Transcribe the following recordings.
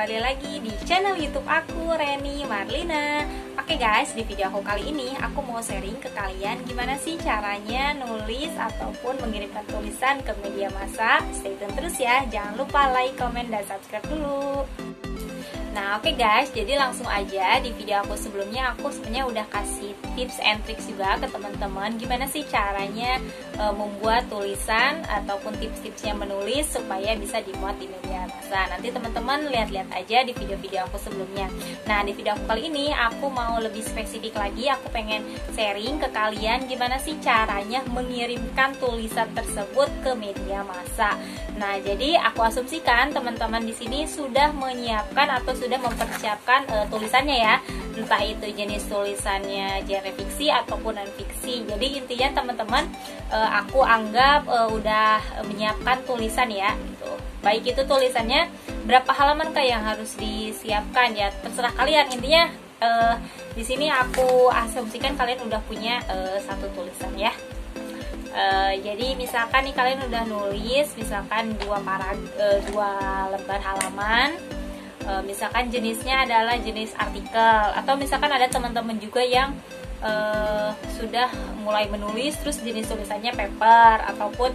kembali lagi di channel YouTube aku, Reni Marlina. Oke guys, di video aku kali ini aku mau sharing ke kalian gimana sih caranya nulis ataupun mengirimkan tulisan ke media massa. Stay tune terus ya, jangan lupa like, komen, dan subscribe dulu. Nah oke guys, jadi langsung aja di video aku sebelumnya aku sebenarnya udah kasih tips and tricks juga ke teman-teman gimana sih caranya membuat tulisan ataupun tips-tipsnya menulis supaya bisa dimuat di media massa. Nanti teman-teman lihat-lihat aja di video-video aku sebelumnya. Nah di video aku kali ini aku mau lebih spesifik lagi, aku pengen sharing ke kalian gimana sih caranya mengirimkan tulisan tersebut ke media massa. Nah jadi aku asumsikan teman-teman di sini sudah menyiapkan atau sudah mempersiapkan tulisannya ya, entah itu jenis tulisannya genre fiksi ataupun non fiksi. Jadi intinya teman-teman aku anggap udah menyiapkan tulisan ya gitu. Baik itu tulisannya berapa halaman kah yang harus disiapkan ya, terserah kalian. Intinya di sini aku asumsikan kalian udah punya satu tulisan ya. Jadi misalkan nih kalian udah nulis misalkan dua lembar halaman. Misalkan jenisnya adalah jenis artikel, atau misalkan ada teman-teman juga yang sudah mulai menulis terus jenis tulisannya paper ataupun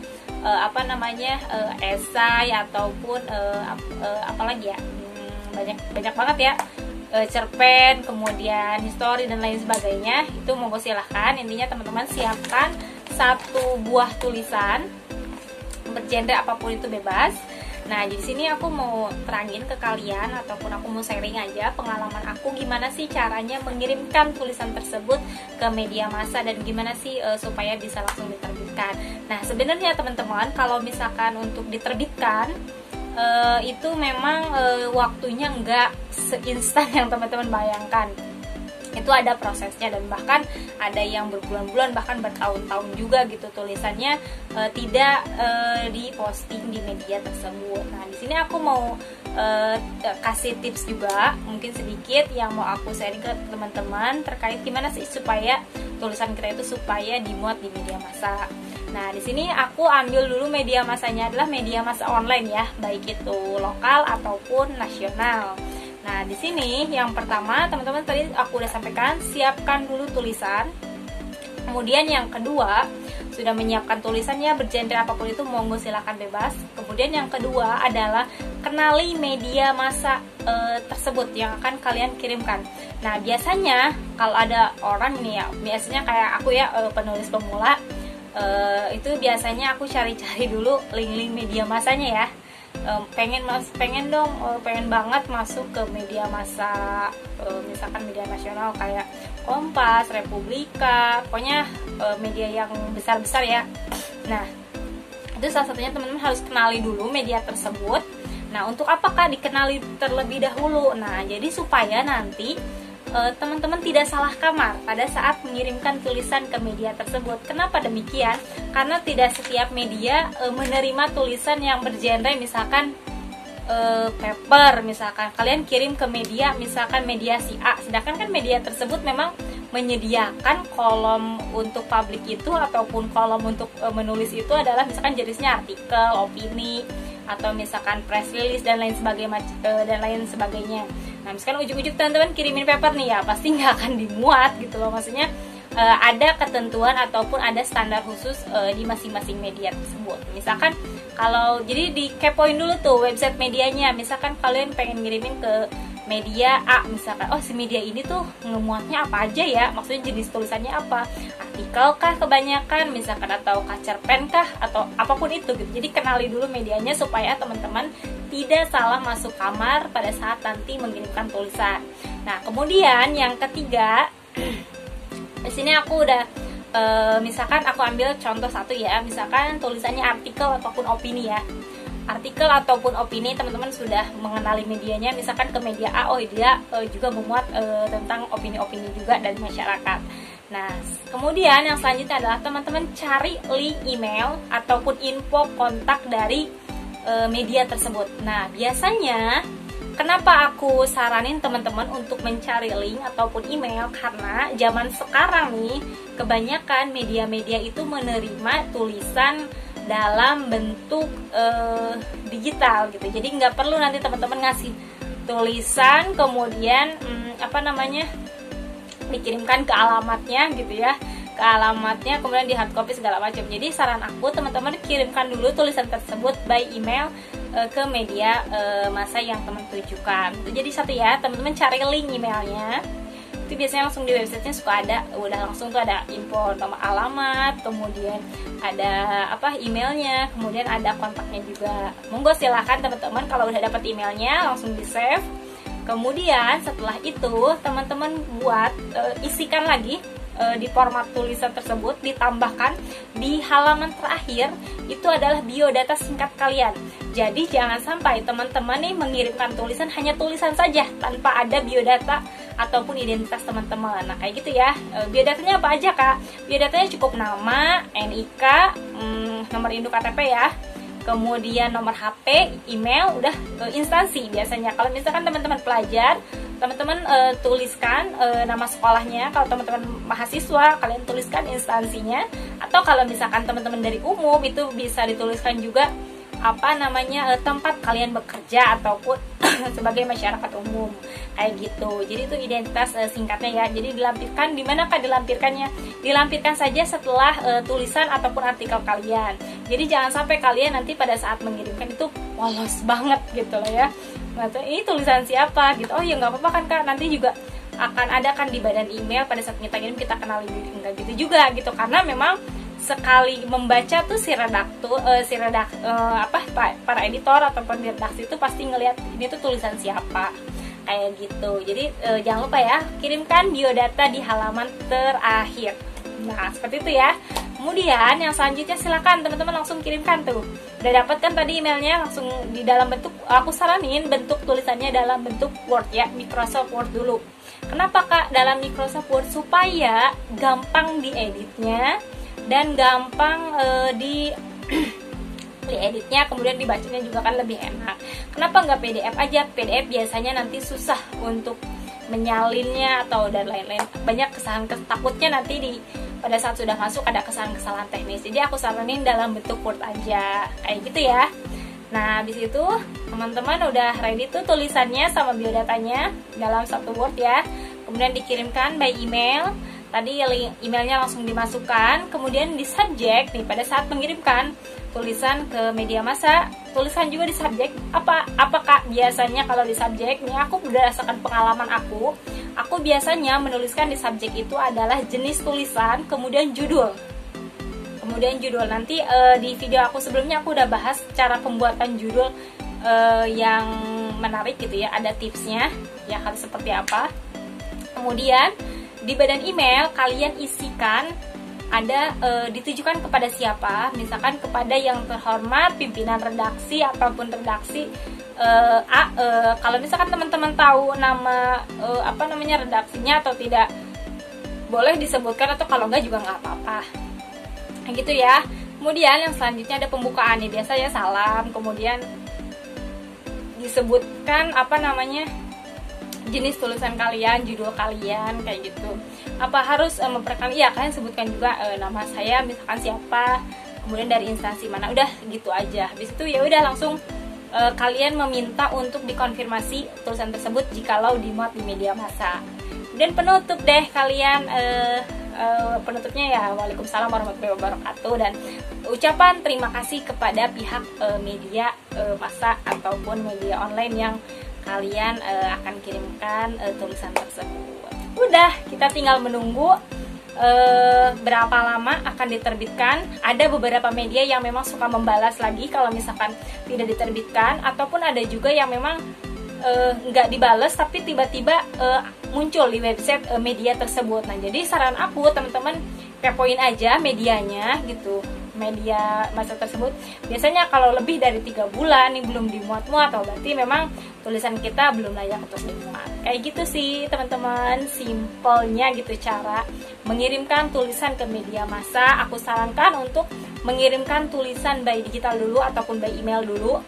esai ataupun apalagi ya, banyak banget ya, cerpen, kemudian history dan lain sebagainya. Itu monggo silahkan, intinya teman-teman siapkan satu buah tulisan bergenre apapun itu bebas. Nah di sini aku mau terangin ke kalian ataupun aku mau sharing aja pengalaman aku gimana sih caranya mengirimkan tulisan tersebut ke media massa dan gimana sih supaya bisa langsung diterbitkan. Nah sebenarnya teman-teman kalau misalkan untuk diterbitkan itu memang waktunya nggak seinstan yang teman-teman bayangkan. Itu ada prosesnya dan bahkan ada yang berbulan-bulan bahkan bertahun-tahun juga gitu tulisannya tidak diposting di media tersebut. Nah di sini aku mau kasih tips juga mungkin sedikit yang mau aku sharing ke teman-teman terkait gimana sih supaya tulisan kita itu supaya dimuat di media massa. Nah di sini aku ambil dulu media massanya adalah media massa online ya, baik itu lokal ataupun nasional. Nah, di sini yang pertama, teman-teman tadi aku udah sampaikan, siapkan dulu tulisan. Kemudian yang kedua, sudah menyiapkan tulisannya bergenre apapun itu monggo silahkan bebas. Kemudian yang kedua adalah kenali media massa tersebut yang akan kalian kirimkan. Nah, biasanya kalau ada orang ini ya, biasanya kayak aku ya penulis pemula, itu biasanya aku cari-cari dulu link-link media massanya ya. Pengen banget masuk ke media massa, misalkan media nasional kayak Kompas, Republika, pokoknya media yang besar-besar ya. Nah itu salah satunya teman-teman harus kenali dulu media tersebut. Nah untuk apakah dikenali terlebih dahulu? Nah jadi supaya nanti teman-teman tidak salah kamar pada saat mengirimkan tulisan ke media tersebut. Kenapa demikian? Karena tidak setiap media menerima tulisan yang bergenre misalkan paper, misalkan kalian kirim ke media misalkan media si A, sedangkan kan media tersebut memang menyediakan kolom untuk publik itu ataupun kolom untuk menulis itu adalah misalkan jenisnya artikel, opini, atau misalkan press release dan lain sebagainya. Nah misalkan ujuk-ujuk teman-teman kirimin paper nih ya, pasti nggak akan dimuat gitu loh. Maksudnya ada ketentuan ataupun ada standar khusus di masing-masing media tersebut. Misalkan kalau jadi dikepoin dulu tuh website medianya. Misalkan kalian pengen ngirimin ke media A, misalkan oh si media ini tuh ngemuatnya apa aja ya, maksudnya jenis tulisannya apa, artikel kah kebanyakan misalkan, atau cerpen kah, atau apapun itu gitu. Jadi kenali dulu medianya supaya teman-teman tidak salah masuk kamar pada saat nanti mengirimkan tulisan. Nah kemudian yang ketiga, di sini aku udah misalkan aku ambil contoh satu ya, misalkan tulisannya artikel ataupun opini ya. Artikel ataupun opini teman-teman sudah mengenali medianya, misalkan ke media A, oh dia juga memuat tentang opini-opini juga dari masyarakat. Nah kemudian yang selanjutnya adalah teman-teman cari link email ataupun info kontak dari media tersebut. Nah biasanya kenapa aku saranin teman-teman untuk mencari link ataupun email, karena zaman sekarang nih kebanyakan media-media itu menerima tulisan dalam bentuk digital gitu. Jadi nggak perlu nanti teman-teman ngasih tulisan, kemudian apa namanya, dikirimkan ke alamatnya gitu ya, ke alamatnya, kemudian di hard copy segala macam. Jadi saran aku teman-teman kirimkan dulu tulisan tersebut by email ke media massa yang teman tujukan. Jadi satu ya, teman-teman cari link emailnya. Itu biasanya langsung di websitenya suka ada, udah langsung tuh ada info nomor alamat, kemudian ada apa emailnya, kemudian ada kontaknya juga. Monggo silahkan teman-teman kalau udah dapat emailnya langsung di save. Kemudian setelah itu teman-teman buat isikan lagi di format tulisan tersebut, ditambahkan di halaman terakhir itu adalah biodata singkat kalian. Jadi jangan sampai teman-teman nih mengirimkan tulisan hanya tulisan saja tanpa ada biodata ataupun identitas teman-teman. Nah kayak gitu ya. Biodatanya apa aja kak? Biodatanya cukup nama, NIK, nomor induk KTP ya, kemudian nomor HP, email, udah instansi biasanya. Kalau misalkan teman-teman pelajar, teman-teman tuliskan nama sekolahnya. Kalau teman-teman mahasiswa, kalian tuliskan instansinya. Atau kalau misalkan teman-teman dari umum, itu bisa dituliskan juga apa namanya tempat kalian bekerja ataupun sebagai masyarakat umum kayak gitu. Jadi itu identitas singkatnya ya. Jadi dilampirkan di mana kak dilampirkannya? Dilampirkan saja setelah tulisan ataupun artikel kalian. Jadi jangan sampai kalian nanti pada saat mengirimkan itu polos banget gitu loh ya. Nah, ini tulisan siapa gitu. Oh ya nggak apa-apa kan kak, nanti juga akan ada kan di badan email pada saat kita kirim kita kenali diri, enggak gitu juga gitu. Karena memang sekali membaca tuh para editor ataupun redaksi itu pasti ngelihat ini tuh tulisan siapa kayak gitu. Jadi jangan lupa ya, kirimkan biodata di halaman terakhir. Nah seperti itu ya. Kemudian yang selanjutnya silakan teman-teman langsung kirimkan tuh. Udah dapat kan tadi emailnya, langsung di dalam bentuk, aku saranin bentuk tulisannya dalam bentuk Word ya, Microsoft Word dulu. Kenapa kak dalam Microsoft Word? Supaya gampang dieditnya dan gampang dieditnya, kemudian dibacanya juga kan lebih enak. Kenapa nggak PDF aja? PDF biasanya nanti susah untuk menyalinnya atau dan lain-lain, banyak kesalahan, takutnya nanti pada saat sudah masuk ada kesalahan-kesalahan teknis. Jadi aku saranin dalam bentuk Word aja kayak gitu ya. Nah habis itu teman-teman udah ready tuh tulisannya sama biodatanya dalam satu Word ya, kemudian dikirimkan by email. Tadi emailnya langsung dimasukkan, kemudian di subjek nih pada saat mengirimkan tulisan ke media massa, tulisan juga di subjek apa kak? Biasanya kalau di subjek nih, aku berdasarkan pengalaman aku biasanya menuliskan di subjek itu adalah jenis tulisan, kemudian judul. Nanti di video aku sebelumnya aku udah bahas cara pembuatan judul yang menarik gitu ya, ada tipsnya ya harus seperti apa. Kemudian di badan email kalian isikan ada ditujukan kepada siapa, misalkan kepada yang terhormat pimpinan redaksi ataupun redaksi kalau misalkan teman-teman tahu nama redaksinya atau tidak, boleh disebutkan, atau kalau enggak juga nggak apa-apa gitu ya. Kemudian yang selanjutnya ada pembukaan nih, biasanya salam, kemudian disebutkan jenis tulisan kalian, judul kalian kayak gitu. Apa harus memperkenalkan? Iya, kalian sebutkan juga nama saya misalkan siapa, kemudian dari instansi mana, udah gitu aja. Habis itu ya udah langsung kalian meminta untuk dikonfirmasi tulisan tersebut jikalau dimuat di media massa. Dan penutup deh kalian penutupnya ya waalaikumsalam warahmatullahi wabarakatuh, dan ucapan terima kasih kepada pihak media massa ataupun media online yang kalian akan kirimkan tulisan tersebut. Udah, kita tinggal menunggu berapa lama akan diterbitkan. Ada beberapa media yang memang suka membalas lagi kalau misalkan tidak diterbitkan, ataupun ada juga yang memang nggak dibales tapi tiba-tiba muncul di website media tersebut. Nah jadi saran aku teman-teman kepoin aja medianya gitu, media massa tersebut. Biasanya kalau lebih dari 3 bulan nih belum dimuat-muat, atau berarti memang tulisan kita belum layak untuk dimuat. Kayak gitu sih teman-teman, simpelnya gitu cara mengirimkan tulisan ke media massa. Aku sarankan untuk mengirimkan tulisan by digital dulu ataupun by email dulu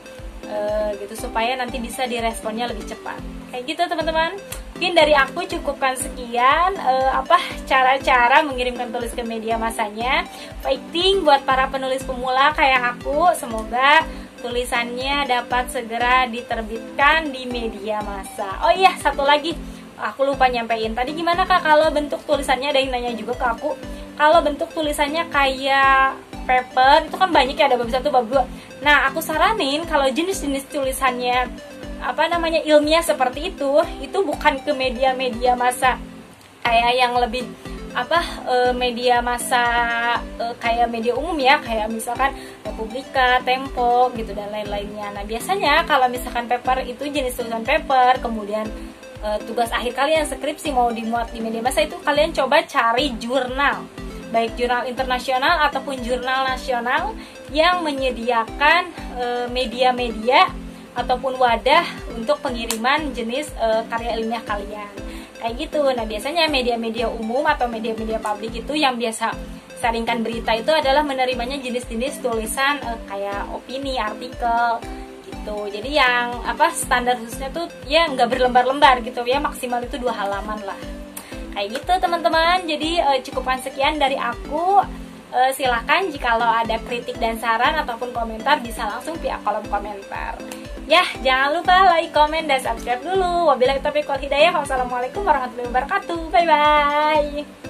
gitu, supaya nanti bisa diresponnya lebih cepat. Kayak gitu teman-teman. Mungkin dari aku cukupkan sekian cara-cara mengirimkan tulis ke media massanya. Fighting buat para penulis pemula kayak aku. Semoga tulisannya dapat segera diterbitkan di media massa. Oh iya, satu lagi aku lupa nyampein tadi, gimana Kak kalau bentuk tulisannya, ada yang nanya juga ke aku. Kalau bentuk tulisannya kayak paper, itu kan banyak ya, ada bab 1, bab 2. Nah, aku saranin kalau jenis-jenis tulisannya ilmiah seperti itu bukan ke media-media massa kayak yang lebih media massa kayak media umum ya, kayak misalkan Republika, Tempo gitu dan lain-lainnya. Nah, biasanya kalau misalkan paper itu jenis tulisan paper, kemudian tugas akhir kalian skripsi mau dimuat di media massa, itu kalian coba cari jurnal, baik jurnal internasional ataupun jurnal nasional yang menyediakan media-media ataupun wadah untuk pengiriman jenis karya ilmiah kalian. Kayak gitu. Nah, biasanya media-media umum atau media-media publik itu yang biasa saringkan berita itu adalah menerimanya jenis-jenis tulisan kayak opini, artikel gitu. Jadi yang standar khususnya tuh ya nggak berlembar-lembar gitu ya, maksimal itu 2 halaman lah. Kayak gitu teman-teman. Jadi cukupan sekian dari aku. Silahkan jikalau ada kritik dan saran ataupun komentar bisa langsung via kolom komentar. Ya, jangan lupa like, komen, dan subscribe dulu. Wabillahi taufiq wal hidayah. Wassalamualaikum warahmatullahi wabarakatuh. Bye bye.